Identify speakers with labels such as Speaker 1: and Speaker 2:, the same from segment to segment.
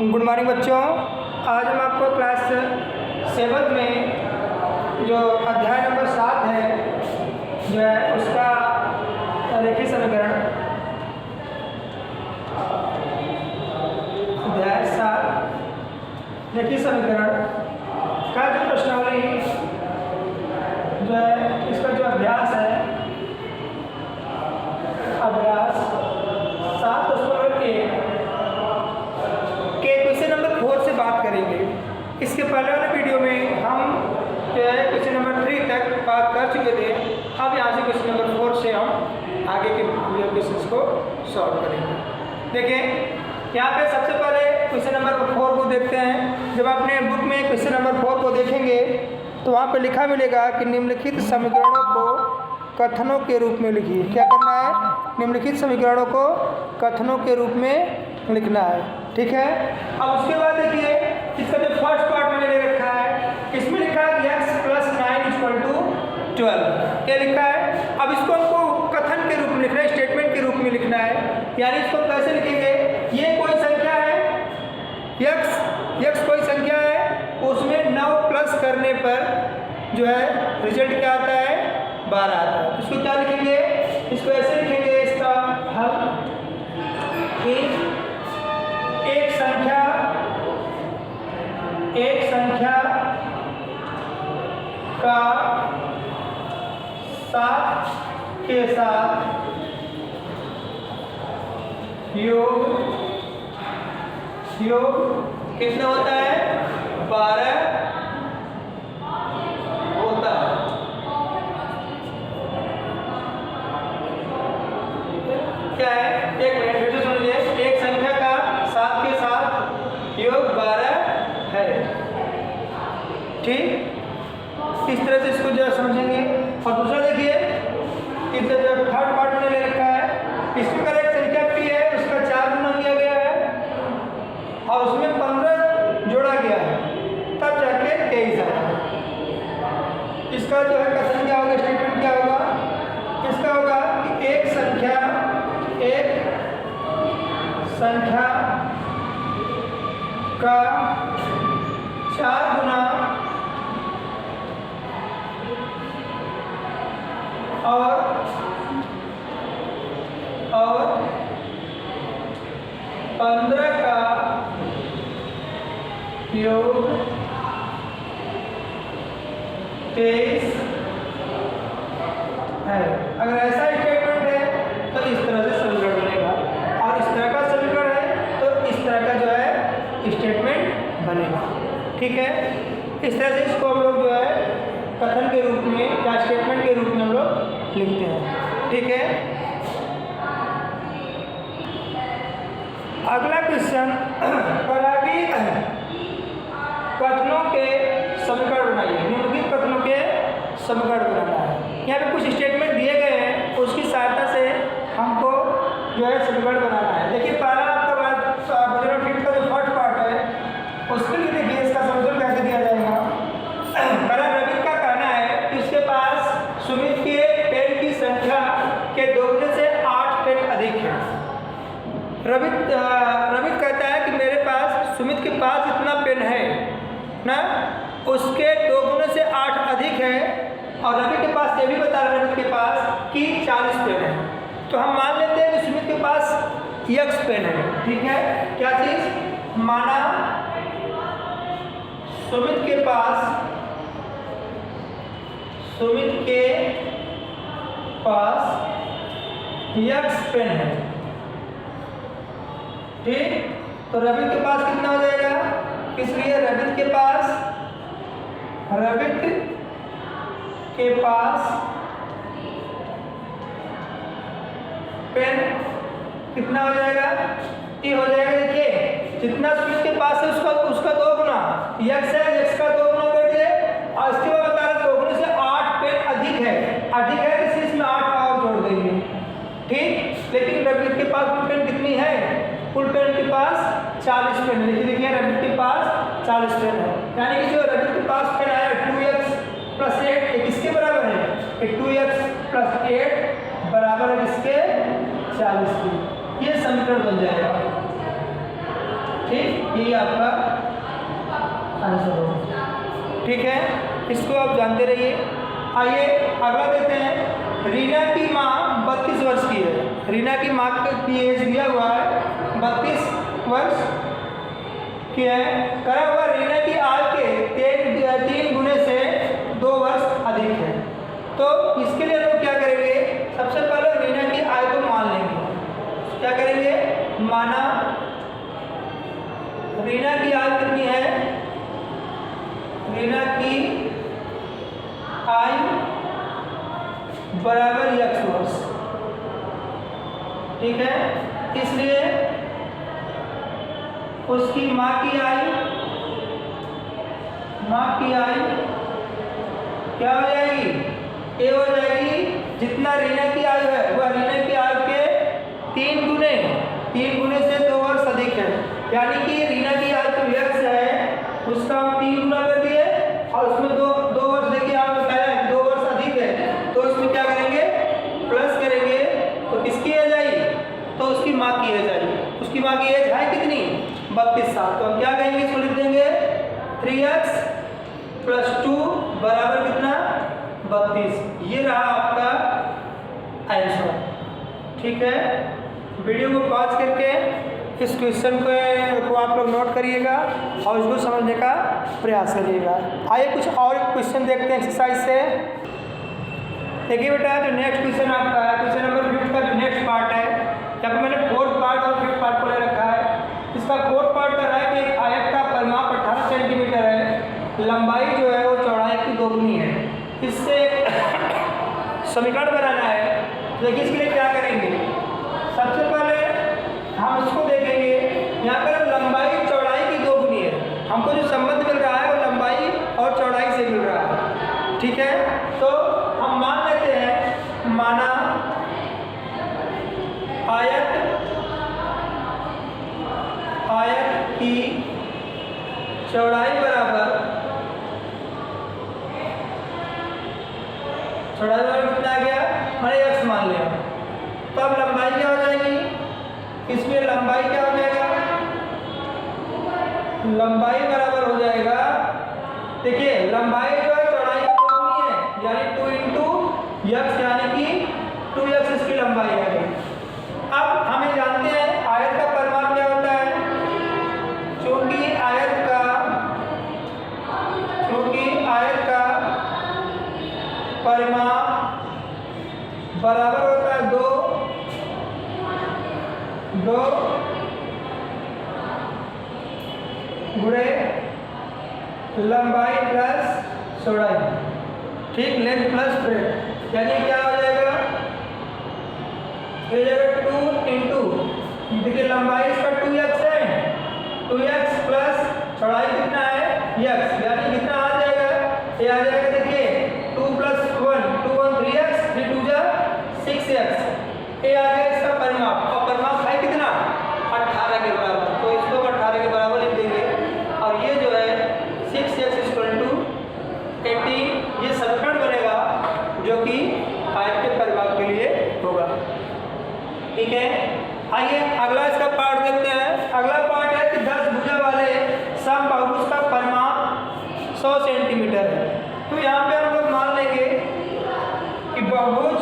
Speaker 1: Good morning बच्चों। आज हम आपको क्लास 7 में जो अध्याय नंबर 7 है जो है उसका रेखीय समीकरण अध्याय 7 रेखीय समीकरण का जो प्रश्नावली जो है इसका जो अभ्यास है अभ्यास 7.1 के क्वेश्चन नंबर 4 से बात करेंगे। इसके पहले वाले वीडियो में हम जो है क्वेश्चन नंबर 3 तक बात कर चुके थे। अब यहाँ से क्वेश्चन नंबर 4 से हम आगे के क्वेश्चंस को सॉल्व करेंगे। देखें यहाँ पे सबसे पहले क्वेश्चन नंबर 4 को देखते हैं। जब आपने बुक में क्वेश्चन नंबर 4 को देखेंगे तो वहाँ पे लिखा मिलेगा कि निम्नलिखित समीकरणों को कथनों के रूप में लिखिए। क्या करना है? निम्नलिखित समीकरणों को कथनों के रूप में लिखना है। ठीक है। अब उसके बाद देखिए इसका जो फर्स्ट पार्ट मैंने ले रखा है इसमें लिखा है x + 9 = 12। क्या लिखा है? अब इसको हमको कथन के रूप में लिखना है, स्टेटमेंट के रूप में लिखना है। यानी इसको कैसे लिखेंगे? ये कोई संख्या है x कोई संख्या है, उसमें 9 प्लस करने पर जो है रिजल्ट क्या आता है? 12 आता है। इसको क्या लिखेंगे? इसको ऐसे लिखेंगे, इसका हल कि एक संख्या का 7 के साथ योग कितना होता है? 12 होता है। क्या है? एक मिनट फिर से सुन लीजिए। एक संख्या का 7 के साथ योग 12 है। ठीक, इस तरह से इसको जो समझेंगे। और दूसरा देखिए इधर जो थर्ड पार्ट में ले रखा है इसमें अगर एक संख्या p है उसका 4 गुना किया गया है और उसमें 15 जोड़ा गया है तब जाके 23 आया। इसका जो है कथन क्या होगा? स्टेटमेंट क्या होगा? इसका होगा कि एक संख्या का 4 गुना और 15 का योग 23 है। अगर ऐसा स्टेटमेंट है तो इस तरह से समीकरण बनेगा, और इस तरह का समीकरण है तो इस तरह का जो है स्टेटमेंट बनेगा। ठीक है। इस तरह से इसको हम लोग जो है कथन के रूप में या स्टेटमेंट के रूप में हम लोग लिखते हैं। ठीक है। अगला क्वेश्चन परागी कथनों के समीकरण बनाइए। निम्नलिखित कथनों के समीकरण बनाना है। यहाँ पे कुछ स्टेटमेंट दिए गए हैं, उसकी सहायता से हमको जो है समीकरण बनाना है। देखिए पहला आपका फिट का जो फर्स्ट पार्ट है उसके लिए देखिए इसका समीकरण कैसे दिया जाएगा। पहला रवित का कहना है कि उसके पास सुमित के पेन की संख्या के दोगुने से 8 पेन अधिक है। रवित कहता है कि मेरे पास सुमित के पास इतना पेन है ना, उसके दोगुने से 8 अधिक है। और रवि के पास ये भी बता रहा है रवित के पास कि 40 पेन है। तो हम मान लेते हैं कि सुमित के पास x पेन है। ठीक है। क्या चीज? माना सुमित के पास x पेन है। ठीक, तो रवि के पास कितना हो जाएगा? इसलिए रवित के पास पेन कितना हो जाएगा? ये हो जाएगा। देखिए जितना सुमित के पास है उसका 2 गुना x है, x का 2 गुना कर दिए और इसके बाद बता रहे 2 गुने से 8 पेन अधिक है तो इसमें 8 और जोड़ देंगे। ठीक, लेकिन रवित के पास कुल पेन कितनी है? कुल पेन के पास 40 पेन है। देखिए रवित के पास 40 पेन है। यानी कि जो रवित के पास पेन आया 2x + 8 ये किसके बराबर है? 2x + 8 बराबर है किसके? 40 की। ये समीकरण बन जाएगा। ठीक। यही आपका आंसर होगा। ठीक है, इसको आप जानते रहिए। आइए अगला देखते हैं। रीना की माँ 32 वर्ष की है। रीना की माँ की एज दिया हुआ है 32 वर्ष की है। कहा हुआ रीना की आयु के 3 गुने से 2 वर्ष अधिक है। तो इसके लिए हम क्या करेंगे, सबसे पहले रीना की आयु को मान लेंगे। क्या करेंगे, माना रीना की आयु कितनी है, रीना की आयु बराबर x वर्ष। ठीक है, इसलिए उसकी माँ की आयु क्या हो जाएगी, ए हो जाएगी। जितना रीना की आयु है वह रीना की आयु के 3 गुने से 2 वर्ष अधिक है। यानी कि रीना की आयु जो x है उसका हम 3 गुना कर दिए और उसमें दो वर्ष देखिए आप बताया 2 वर्ष अधिक है, तो इसमें क्या करेंगे, प्लस करेंगे। तो किसकी एज आई, तो उसकी माँ की एज आई। उसकी माँ की एज है कितनी, 32 साल। तो हम क्या कहेंगे, इसको लिख देंगे 3x + 2 बराबर कितना, 32। ये रहा आपका आंसर। ठीक है, वीडियो को पॉज करके इस क्वेश्चन को आप लोग नोट करिएगा और इसको समझने का प्रयास करिएगा। आइए कुछ और क्वेश्चन देखते हैं एक्सरसाइज से। देखिए बेटा, जो नेक्स्ट क्वेश्चन आपका है, क्वेश्चन नंबर 5 का जो नेक्स्ट पार्ट है, यहाँ पे मैंने 4th पार्ट और 5th पार्ट को ले रखा है। इसका 4th पार्ट कर रहा है कि एक आयत का परिमाप 18 सेंटीमीटर है, लंबाई जो है वो चौड़ाई की 2 गुनी है। इससे समीकरण बनाना है। देखिए इसके लिए क्या करेंगे, सबसे पहले हम इसको देखेंगे। यहाँ पर लंबाई चौड़ाई की 2 गुनी है, हमको जो संबंध मिल रहा है वो लंबाई और चौड़ाई से मिल रहा है। ठीक है, तो हम मान लेते हैं, माना आयत की चौड़ाई बराबर कितना आ गया, मैंने x मान लिया। तो अब लंबाई क्या हो जाएगी, इसमें लंबाई क्या हो जाएगा, लंबाई बराबर हो जाएगा, देखिए लंबाई जो है चौड़ाई की 2 गुनी है, यानी 2 × x, यानी कि 2x इसकी लंबाई है। अब हमें जानते हैं आयत का परिमाप क्या होता है। चूंकि आयत का परिमाप बराबर होता है 2 गुणे लंबाई प्लस चौड़ाई। ठीक, लेंथ प्लस ब्रेथ, यानी क्या हो जाएगा, ये जाएगा 2 × देखिए लंबाई इसका 2x है, 2x प्लस चौड़ाई कितना है x, यानी कितना आ जाएगा, ये आ जाएगा देखिए 2 + 1 2 1 3x 3 2 6x। ये आ गया इसका परिमाप, और परिमाप है कितना, 18 के बराबर। तो इसको 18 के बराबर लिख देंगे। और ये जो है 6x = 18, ये समीकरण बनेगा जो कि आयत के परिमाप के लिए होगा। ठीक है, आइए अगला इसका पार्ट देखते हैं। अगला पार्ट है कि 10 भुजा वाले समबाहुभुज का परिमाप 100 सेंटीमीटर है। तो यहाँ पे हम लोग मान लेंगे कि बहुभुज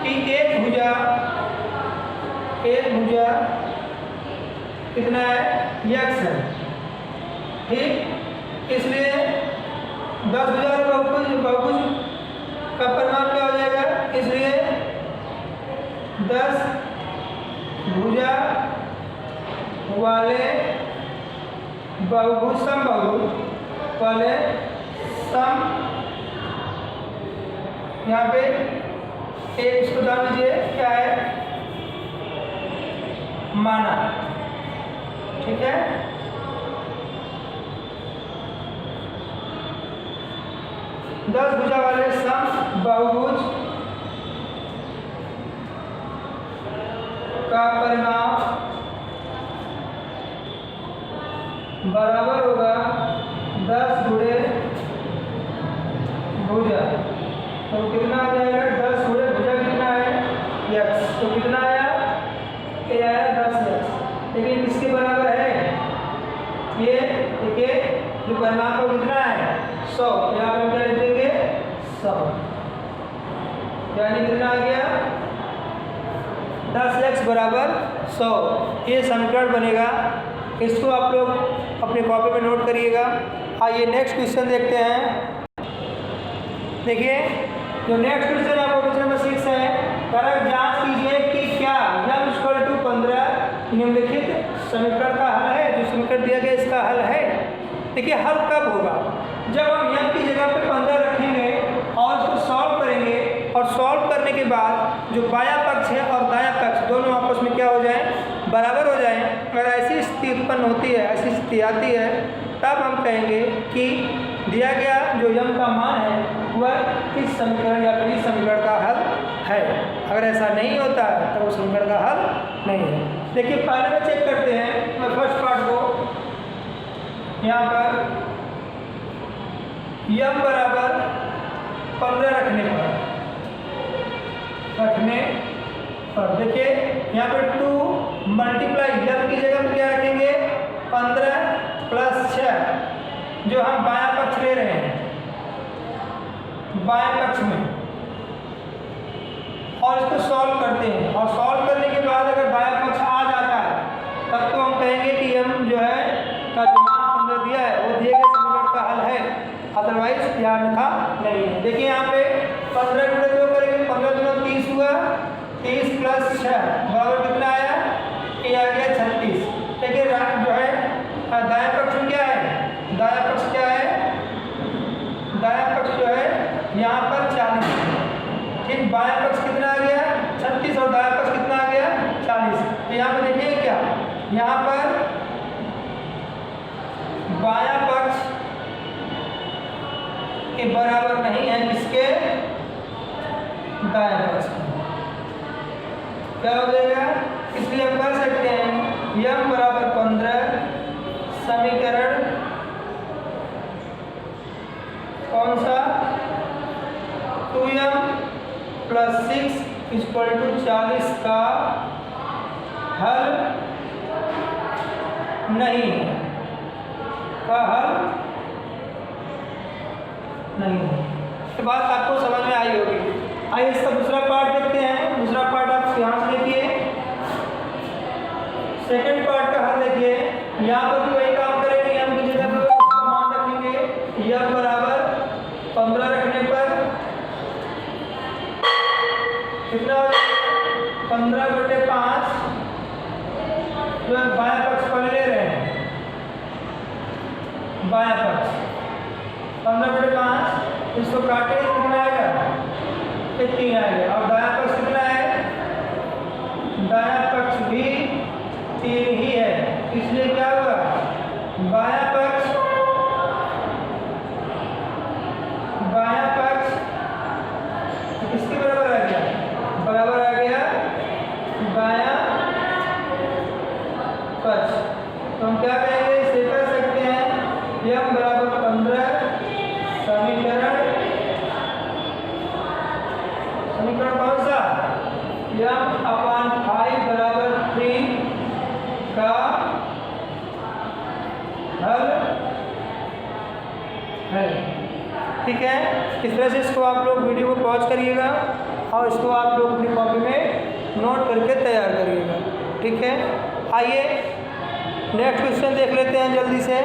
Speaker 1: की एक भुजा कितना है, x है। ठीक, इसलिए 10 भुजा वाले बहुभुज का परिमाप क्या हो जाएगा, इसलिए 10 भुजा वाले बहुभुज समबाहुभुज वाले यहाँ पे एक इसको जान लीजिए क्या है, माना। ठीक है, दस भुजा वाले समबाहुभुज का परिमाप बराबर होगा 10 गुणे भुजा। तो कितना आ जाएगा, 10 गुणे भुजा कितना है, x। यहाँ पर कितना है 100, यहाँ पर क्या लिख देंगे 100, यानी कितना आ गया 10x बराबर 100। ये समीकरण बनेगा, इसको आप लोग अपने कॉपी में नोट करिएगा। आइए नेक्स्ट क्वेश्चन देखते हैं। देखिए जो नेक्स्ट क्वेश्चन आपको क्वेश्चन नंबर 6 है, करेक्ट जांच कीजिए कि क्या m = 15 निम्नलिखित समीकरण का हल है। जो समीकरण दिया गया इसका हल है। देखिए हल कब होगा, जब हम m की जगह पे 15 रखेंगे और उसको सॉल्व करेंगे, और सॉल्व करने के बाद जो बायां पक्ष है और दायां पक्ष दोनों आपस में क्या हो जाए, बराबर हो जाए। अगर ऐसी स्थिति उत्पन्न होती है, ऐसी स्थिति आती है, तब हम कहेंगे कि दिया गया जो m का मान है वह इस समीकरण या फिर इस समीकरण का हल है। अगर ऐसा नहीं होता है तो वो समीकरण का हल नहीं है। देखिए पहले में चेक करते हैं, मैं फर्स्ट पार्ट को यहाँ पर m बराबर 15 रखने पर देखिए यहाँ पर 2 मल्टीप्लाई m की जगह में क्या रखेंगे 15 + 6, जो हम बायां पक्ष ले रहे हैं बाएं पक्ष में, और इसको सॉल्व करते हैं। और सॉल्व करने के बाद अगर बायां पक्ष आ जाता है तब तो हम कहेंगे कि m जो है का जो मान 15 दिया है वो दिए गए समीकरण का हल है, अदरवाइज ध्यान था नहीं है। देखिए यहाँ पे 15 गुणे 2 करेंगे, 15 दूना 30 हुआ, 30 + 6 बराबर कितना आया, ये आ गया 36। देखिए जो है दायां पक्ष क्या है, दायां पक्ष क्या है, दायां पक्ष जो है यहाँ पर 40, ठीक, बायां पक्ष कितना आ गया 36 और दायां पक्ष कितना आ गया 40। तो यहाँ पर देखिए क्या, यहाँ पर बायां पक्ष के बराबर नहीं है, किसके, दायां पक्ष क्या हो जाएगा। इसलिए हम कर सकते हैं m बराबर 15 समीकरण कौन सा 2m + 6 = 40 का हल नहीं है, का हल नहीं है। ये बात आपको समझ में आई होगी। आइए इसका दूसरा पार्ट देखते हैं। दूसरा पार्ट आप ध्यान से देखिए, सेकंड पार्ट का हल देखिए। यहाँ पर भी वही काम करेंगे, m की जगह पर मान रखेंगे m बराबर 15 रखने पर कितना हो जाएगा 15/5, जो है बायां पक्ष पर ले रहे हैं, बायां पक्ष 15/5, इसको काटे कितना आएगा 3 आएगा। और दायां पक्ष कितना है, दायां पक्ष भी 3 ही है, इसलिए क्या हुआ बायां पक्ष किसके बराबर आ गया, बराबर आ गया बायां पक्ष। तो हम क्या कहेंगे, इसे कर सकते हैं m बराबर 15 समीकरण कौन सा, m/5 बराबर 3 का हल है। ठीक है, इस तरह से इसको आप लोग वीडियो को पॉज करिएगा और इसको आप लोग अपनी कॉपी में नोट करके तैयार करिएगा। ठीक है, आइए नेक्स्ट क्वेश्चन देख लेते हैं जल्दी से।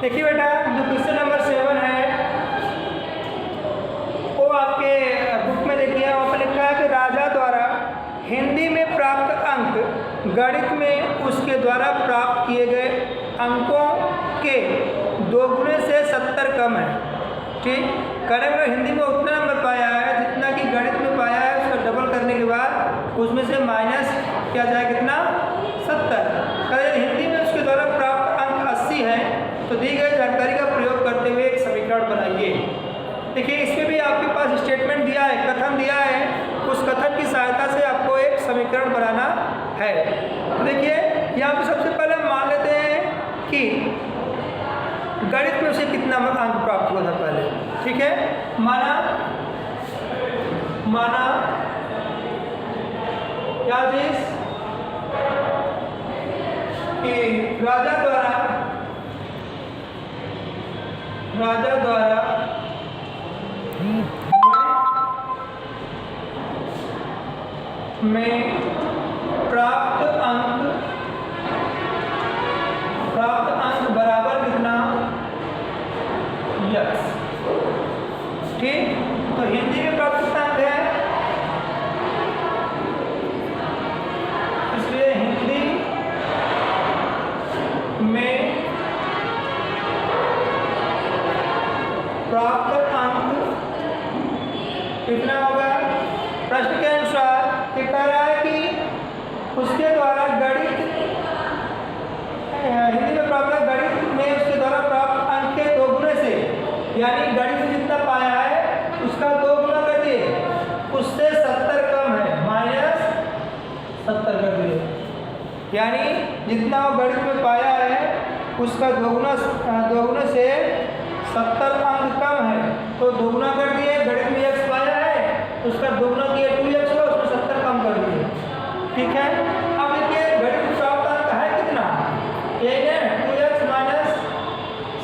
Speaker 1: देखिए बेटा, जो क्वेश्चन नंबर 7 है वो आपके बुक में देखिए, वहाँ पर लिखा है कि राजा द्वारा हिंदी में प्राप्त अंक गणित में उसके द्वारा प्राप्त किए गए अंकों के 2 गुने से 70 कम है। ठीक, कहने वाला हिंदी में उतना नंबर पाया है जितना कि गणित में पाया है, उसका डबल करने के बाद उसमें से माइनस किया जाए कितना 70। अगर हिंदी में उसके द्वारा प्राप्त अंक 80 है तो दी गई जानकारी का प्रयोग करते हुए एक समीकरण बनाइए। देखिए इसमें भी आपके पास स्टेटमेंट दिया है, कथन दिया है, उस कथन की सहायता से आपको एक समीकरण बनाना है। तो देखिए यहाँ पे सबसे पहले हम मान लेते हैं कि गणित में उसे कितना अंक प्राप्त हुआ था पहले। ठीक है, माना क्या चीज कि राजा द्वारा राजा द्वारा में प्राप्त अंक बराबर कितना, यस। ठीक, तो हिंदी में प्राप्त अंक है, इसलिए हिंदी में प्राप्त अंक कितना होगा। प्रश्न के अनुसार ये कह रहा है कि उसके द्वारा गणित, हिंदी में प्राप्त गणित में उसके द्वारा प्राप्त अंक के 2 गुने से, यानी गणित में जितना पाया है उसका 2 गुना कर दिए, उससे 70 कम है, -70 कर दिए, यानी जितना वो गणित में पाया है उसका 2 गुना से 70 अंक कम है, तो 2 गुना कर दिए। गणित में x पाया है उसका 2 गुना किया 2x हुआ, उसमें 70 कम कर दिए। ठीक है, अब देखिए गणित में प्राप्त अंक है कितना, ये है 2x -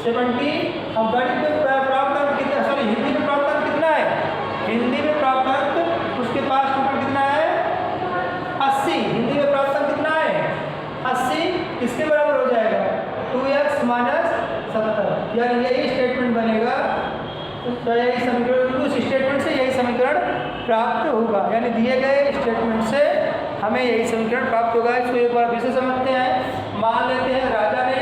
Speaker 1: 70। अब गणित में प्राप्त अंक कितना, सॉरी हिंदी में प्राप्त अंक कितना है, हिंदी में प्राप्त अंक उसके पास टोटल कितना है 80। हिंदी में प्राप्त अंक कितना है 80, किसके बराबर हो जाएगा 2x - 70, यानी यही स्टेटमेंट बनेगा। तो यही समीकरण, उस स्टेटमेंट से यही समीकरण प्राप्त होगा, यानी दिए गए स्टेटमेंट से हमें यही समीकरण प्राप्त होगा। इसको एक बार फिर से समझते हैं। मान लेते हैं राजा ने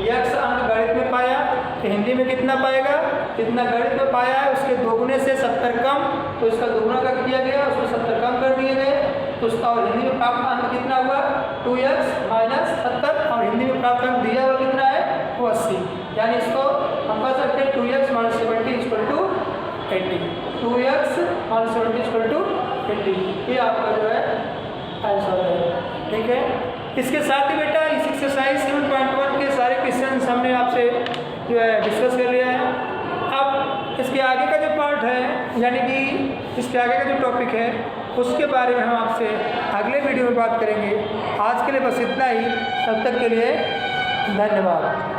Speaker 1: x अंक गणित में पाया, तो हिंदी में कितना पाएगा, जितना गणित में पाया है उसके 2 गुने से 70 कम, तो इसका 2 गुना कर दिया गया, उसमें 70 कम कर दिए गए, तो उसका और हिंदी में प्राप्त अंक कितना हुआ 2x - 70, और हिंदी में प्राप्त अंक दिया हुआ कितना है वो 80, यानी इसको हम कह सकते हैं 2x - 70 = 80, 2x - 70 = 80, ये आपका जो है आंसर है। ठीक है, इसके साथ ही बेटा इस एक्सरसाइज 7.1 के सारे क्वेश्चन हमने आपसे जो है डिस्कस कर लिया है। अब इसके आगे का जो पार्ट है, यानी कि इसके आगे का जो टॉपिक है उसके बारे में हम आपसे अगले वीडियो में बात करेंगे। आज के लिए बस इतना ही, तब तक के लिए धन्यवाद।